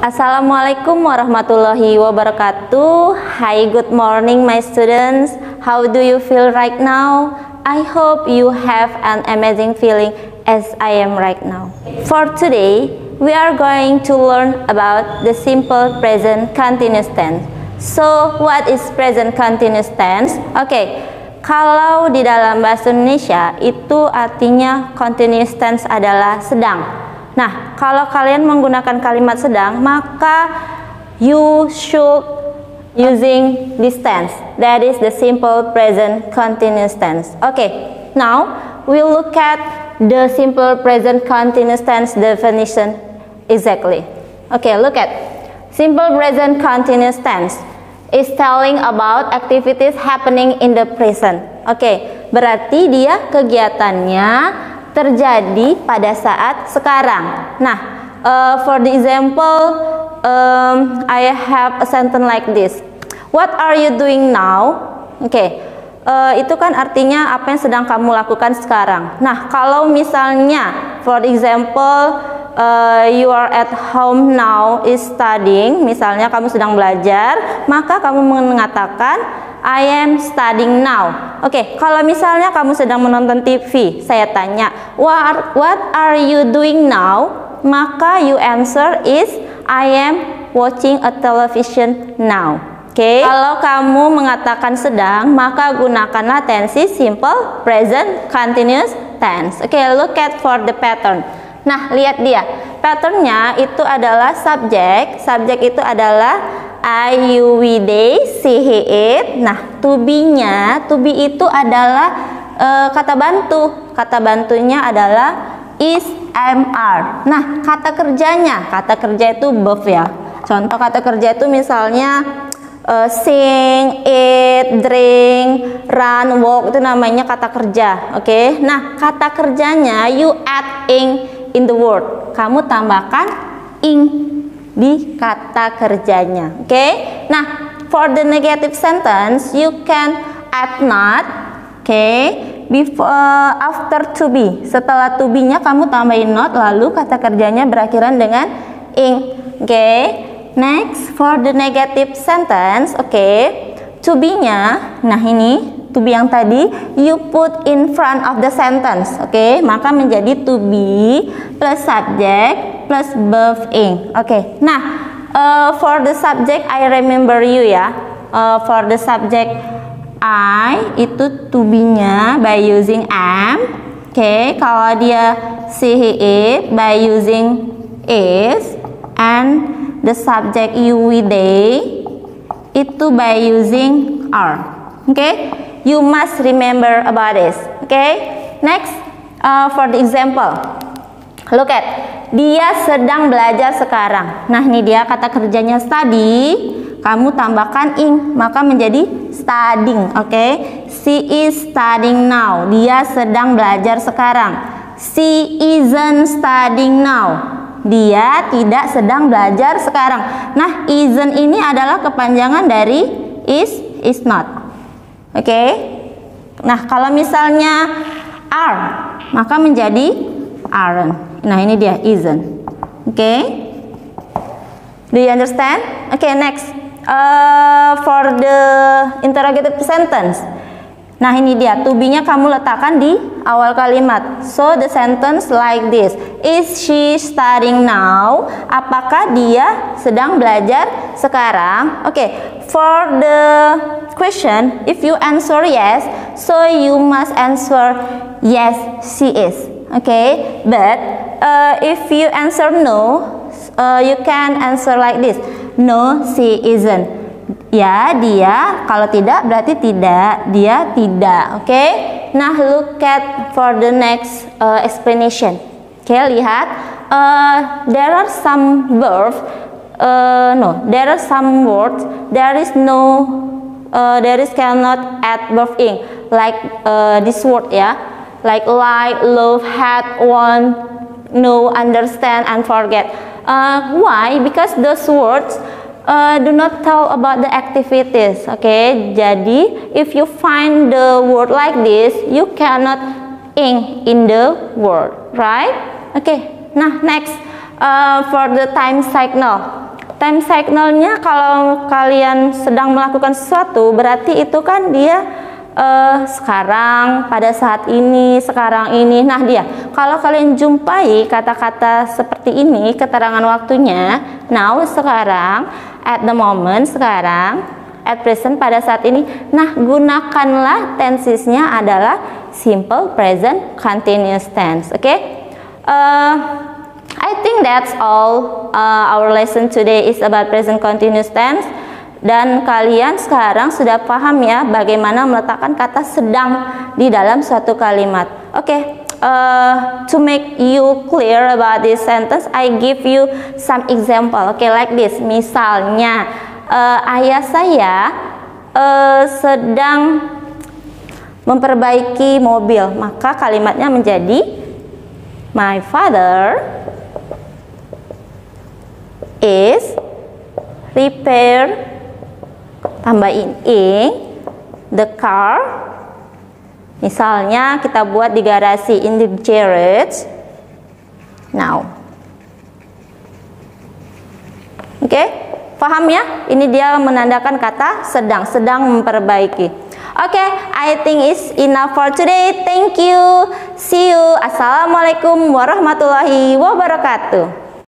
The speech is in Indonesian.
Assalamualaikum warahmatullahi wabarakatuh. Hi, good morning my students. How do you feel right now? I hope you have an amazing feeling as I am right now. For today, we are going to learn about the simple present continuous tense. So, what is present continuous tense? Kalau di dalam bahasa Indonesia itu artinya continuous tense adalah sedang. Nah, kalau kalian menggunakan kalimat sedang, maka you should using this tense. That is the simple present continuous tense. Now we'll look at the simple present continuous tense definition exactly. Look at simple present continuous tense is telling about activities happening in the present. Berarti dia kegiatannya terjadi pada saat sekarang. Nah, for the example, I have a sentence like this. What are you doing now? Itu kan artinya apa yang sedang kamu lakukan sekarang. Nah, kalau misalnya, for example, you are at home now is studying. Misalnya kamu sedang belajar, maka kamu mengatakan I am studying now. Kalau misalnya kamu sedang menonton TV, saya tanya, what are you doing now? Maka you answer is I am watching a television now. Kalau kamu mengatakan sedang, maka gunakanlah tensi simple present continuous tense. Look at for the pattern. Nah, lihat dia. Patternnya itu adalah subjek. Subjek itu adalah I, you, we, they, she, he, it. Nah, to be-nya, to be itu adalah kata bantu. Kata bantunya adalah is, am, are. Nah, kata kerjanya, kata kerja itu verb ya. Contoh kata kerja itu misalnya sing, eat, drink, run, walk, itu namanya kata kerja. Nah, kata kerjanya you add in the word. Kamu tambahkan ing di kata kerjanya. Nah, for the negative sentence you can add not. Before, after to be. Setelah to be-nya kamu tambahin not, lalu kata kerjanya berakhiran dengan ing. Next, for the negative sentence, to be-nya, nah ini to be yang tadi you put in front of the sentence. Maka menjadi to be plus subject plus verb ing. Nah, for the subject I remember you ya. For the subject I itu to be-nya by using am. Kalau dia she, he, it by using is, and the subject you, we, they itu by using are. You must remember about this. Next, for the example, look at dia sedang belajar sekarang. Nah, ini dia kata kerjanya study. Kamu tambahkan ing, maka menjadi studying. She is studying now. Dia sedang belajar sekarang. She isn't studying now. Dia tidak sedang belajar sekarang. Nah, isn't ini adalah kepanjangan dari is not. Nah, kalau misalnya are, maka menjadi aren't. Nah, ini dia isn't. Do you understand? Next, for the interrogative sentence. Nah, ini dia, to be-nya kamu letakkan di awal kalimat. So, the sentence like this. Is she studying now? Apakah dia sedang belajar sekarang? For the question, if you answer yes, so you must answer yes, she is. But if you answer no, you can answer like this. No, she isn't. Ya, dia. Kalau tidak berarti tidak. Dia tidak. Nah, look at for the next explanation. Lihat. There are some verbs. There are some words. There is cannot add verb ing. Like this word ya. Like, love, had, want, know, understand, and forget. Why? Because those words do not tell about the activities. Jadi if you find the word like this, you cannot ing in the word, right? Nah, next, for the time signal. time signal-nya kalau kalian sedang melakukan sesuatu, berarti itu kan dia sekarang, pada saat ini, sekarang ini. Nah, dia kalau kalian jumpai kata-kata seperti ini, keterangan waktunya now, sekarang, at the moment, sekarang, at present, pada saat ini. Nah, gunakanlah tensesnya adalah simple present continuous tense. Oke? I think that's all. Our lesson today is about present continuous tense. Dan kalian sekarang sudah paham ya bagaimana meletakkan kata sedang di dalam suatu kalimat. Oke, to make you clear about this sentence, I give you some example. Oke, like this. Misalnya, ayah saya sedang memperbaiki mobil, maka kalimatnya menjadi my father is repair, tambahin the car. Misalnya kita buat di garasi, in the garage now. Oke, paham ya? Ini dia menandakan kata sedang memperbaiki. Oke, I think it's enough for today. Thank you. See you. Assalamualaikum warahmatullahi wabarakatuh.